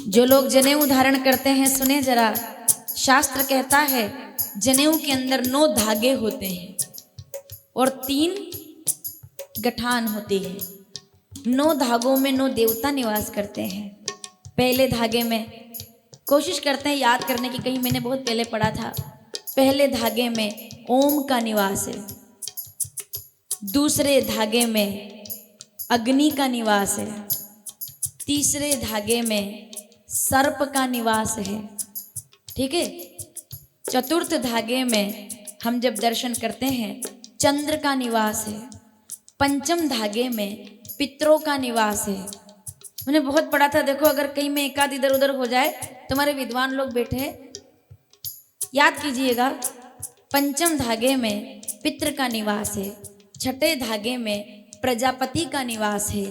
जो लोग जनेऊ धारण करते हैं, सुने जरा, शास्त्र कहता है जनेऊ के अंदर 9 धागे होते हैं और 3 गठान होती है। 9 धागों में 9 देवता निवास करते हैं। पहले धागे में कोशिश करते हैं याद करने की, कहीं मैंने बहुत पहले पढ़ा था। पहले धागे में ओम का निवास है, दूसरे धागे में अग्नि का निवास है, तीसरे धागे में सर्प का निवास है, ठीक है। चतुर्थ धागे में हम जब दर्शन करते हैं चंद्र का निवास है। पंचम धागे में पितरों का निवास है। मैंने बहुत पढ़ा था, देखो अगर कहीं में एकाध इधर उधर हो जाए, तुम्हारे विद्वान लोग बैठे याद कीजिएगा। पंचम धागे में पितृ का निवास है, छठे धागे में प्रजापति का निवास है,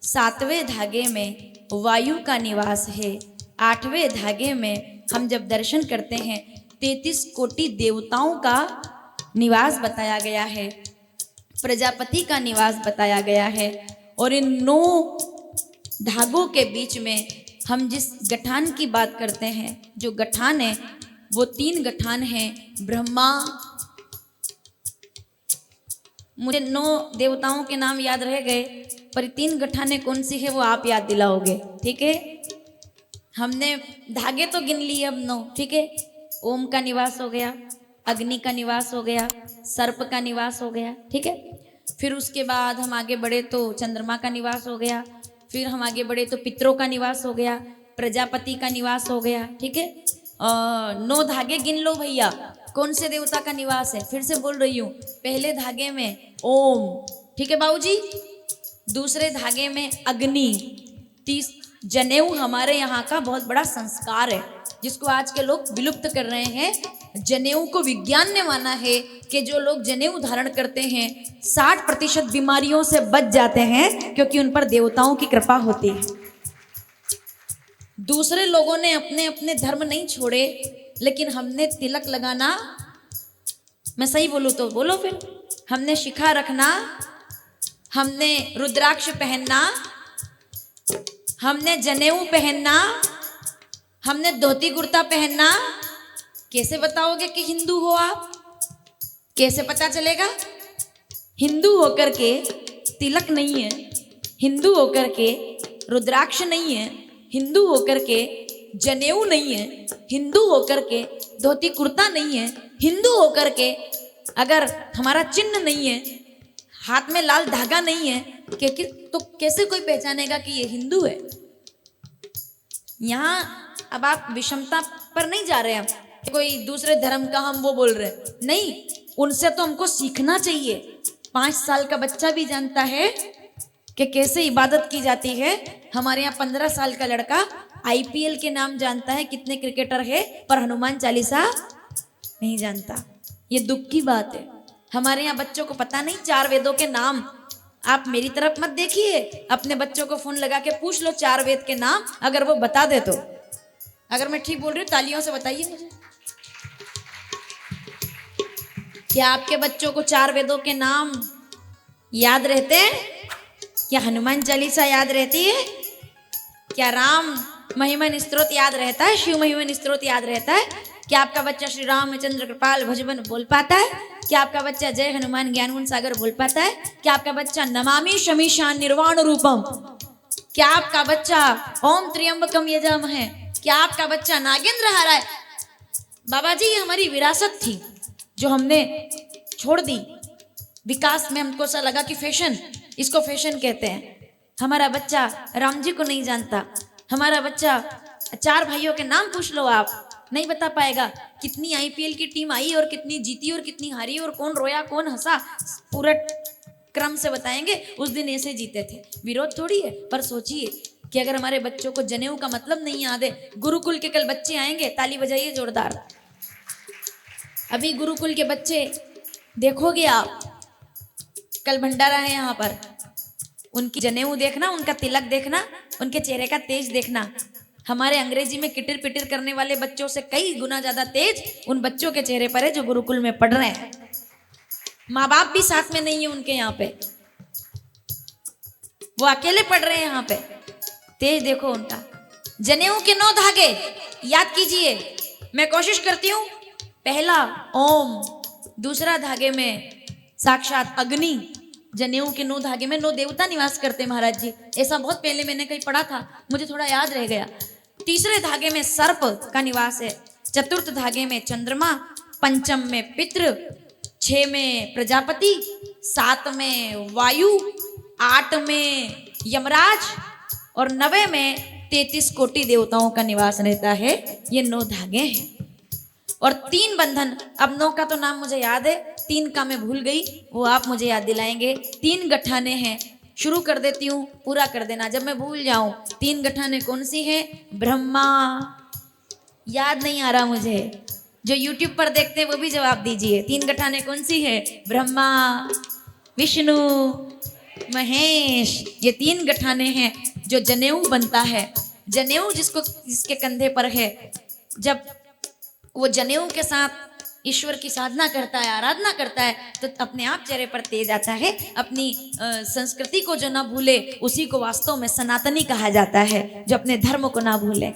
सातवें धागे में वायु का निवास है, आठवें धागे में हम जब दर्शन करते हैं 33 कोटि देवताओं का निवास बताया गया है, प्रजापति का निवास बताया गया है। और इन 9 धागों के बीच में हम जिस गठान की बात करते हैं, जो गठान है वो 3 गठान हैं। ब्रह्मा, मुझे 9 देवताओं के नाम याद रह गए, पर 3 गठाने कौन सी है वो आप याद दिलाओगे, ठीक है। हमने धागे तो गिन लिए अब 9, ठीक है। ओम का निवास हो गया, अग्नि का निवास हो गया, सर्प का निवास हो गया, ठीक है। फिर उसके बाद हम आगे बढ़े तो चंद्रमा का निवास हो गया, फिर हम आगे बढ़े तो पितरों का निवास हो गया, प्रजापति का निवास हो गया, ठीक है। 9 धागे गिन लो भैया, कौन से देवता का निवास है। फिर से बोल रही हूँ, पहले धागे में ओम, ठीक है बाबूजी, दूसरे धागे में अग्नि, जनेऊ हमारे यहाँ का बहुत बड़ा संस्कार है जिसको आज के लोग विलुप्त कर रहे हैं। जनेऊ को विज्ञान ने माना है कि जो लोग जनेऊ धारण करते हैं 60% बीमारियों से बच जाते हैं, क्योंकि उन पर देवताओं की कृपा होती है। दूसरे लोगों ने अपने अपने धर्म नहीं छोड़े, लेकिन हमने तिलक लगाना, मैं सही बोलूं तो बोलो फिर, हमने शिखा रखना, हमने रुद्राक्ष पहनना, हमने जनेऊ पहनना, हमने धोती कुर्ता पहनना। कैसे बताओगे कि हिंदू हो आप? कैसे पता चलेगा? हिंदू होकर के तिलक नहीं है, हिंदू होकर के रुद्राक्ष नहीं है, हिंदू होकर के जनेऊ नहीं है, हिंदू होकर के धोती कुर्ता नहीं है, हिंदू होकर के अगर हमारा चिन्ह नहीं है, हाथ में लाल धागा नहीं है, तो कैसे कोई पहचानेगा कि ये हिंदू है? यहाँ अब आप विषमता पर नहीं जा रहे हैं, कोई दूसरे धर्म का हम वो बोल रहे हैं, नहीं, उनसे तो हमको सीखना चाहिए। 5 साल का बच्चा भी जानता है कि कैसे इबादत की जाती है। हमारे यहाँ 15 साल का लड़का IPL के नाम जानता है, कितने क्रिकेटर है, पर हनुमान चालीसा नहीं जानता। ये दुख की बात है। हमारे यहाँ बच्चों को पता नहीं 4 वेदों के नाम। आप मेरी तरफ मत देखिए, अपने बच्चों को फोन लगा के पूछ लो 4 वेद के नाम, अगर वो बता दे तो। अगर मैं ठीक बोल रही हूँ तालियों से बताइए मुझे। क्या आपके बच्चों को 4 वेदों के नाम याद रहते हैं? क्या हनुमान चालीसा याद रहती है? क्या राम महिमन स्तोत्र याद रहता है? शिव महिमन स्तोत्र याद रहता है? क्या आपका बच्चा श्री रामचंद्र कृपाल भजबन बोल पाता है? क्या आपका बच्चा जय हनुमान ज्ञान गुण सागर बोल पाता है? क्या आपका बच्चा नमामि शमीशान निर्वाण रूपम? क्या आपका बच्चा ओम त्र्यंबकम यजामहे? क्या आपका बच्चा नागेंद्र हाराय? बाबा जी, ये हमारी विरासत थी जो हमने छोड़ दी। विकास में हमको ऐसा लगा कि फैशन, इसको फैशन कहते हैं। हमारा बच्चा राम जी को नहीं जानता, हमारा बच्चा 4 भाइयों के नाम पूछ लो आप, नहीं बता पाएगा। कितनी IPL की टीम आई और कितनी जीती और कितनी हारी और कौन रोया कौन हंसा, पूरा क्रम से बताएंगे। उस दिन ऐसे जीते थे, विरोध थोड़ी है। पर सोचिए कि अगर हमारे बच्चों को जनेऊ का मतलब नहीं याद है। गुरुकुल के कल बच्चे आएंगे, ताली बजाइए जोरदार। अभी गुरुकुल के बच्चे देखोगे आप, कल भंडारा है यहाँ पर, उनकी जनेऊ देखना, उनका तिलक देखना, उनके चेहरे का तेज देखना। हमारे अंग्रेजी में किटिर पिटिर करने वाले बच्चों से कई गुना ज्यादा तेज उन बच्चों के चेहरे पर है जो गुरुकुल में पढ़ रहे हैं। माँ बाप भी साथ में नहीं है उनके यहाँ पे, वो अकेले पढ़ रहे हैं यहाँ पे। तेज देखो उनका। जनेऊ के 9 धागे याद कीजिए। मैं कोशिश करती हूं। पहला ओम, दूसरा धागे में साक्षात अग्नि। जनेऊ के 9 धागे में 9 देवता निवास करते महाराज जी, ऐसा बहुत पहले मैंने कहीं पढ़ा था, मुझे थोड़ा याद रह गया। तीसरे धागे में सर्प का निवास है, चतुर्थ धागे में चंद्रमा, पंचम में पितृ, 6 में प्रजापति, 7 में वायु, 8 में यमराज और 9 में 33 कोटि देवताओं का निवास रहता है। ये 9 धागे हैं और 3 बंधन। अब 9 का तो नाम मुझे याद है, 3 का मैं भूल गई, वो आप मुझे याद दिलाएंगे। 3 गठाने हैं, शुरू कर देती हूँ, पूरा कर देना जब मैं भूल जाऊं। 3 गठाने कौन सी है? ब्रह्मा, याद नहीं आ रहा मुझे, जो यूट्यूब पर देखते हैं वो भी जवाब दीजिए। 3 गठाने कौन सी है? ब्रह्मा, विष्णु, महेश। ये 3 गठाने हैं जो जनेऊ बनता है। जनेऊ जिसके कंधे पर है, जब वो जनेऊ के साथ ईश्वर की साधना करता है, आराधना करता है, तो अपने आप चेहरे पर तेज आता है। अपनी संस्कृति को जो ना भूले उसी को वास्तव में सनातनी कहा जाता है, जो अपने धर्म को ना भूले।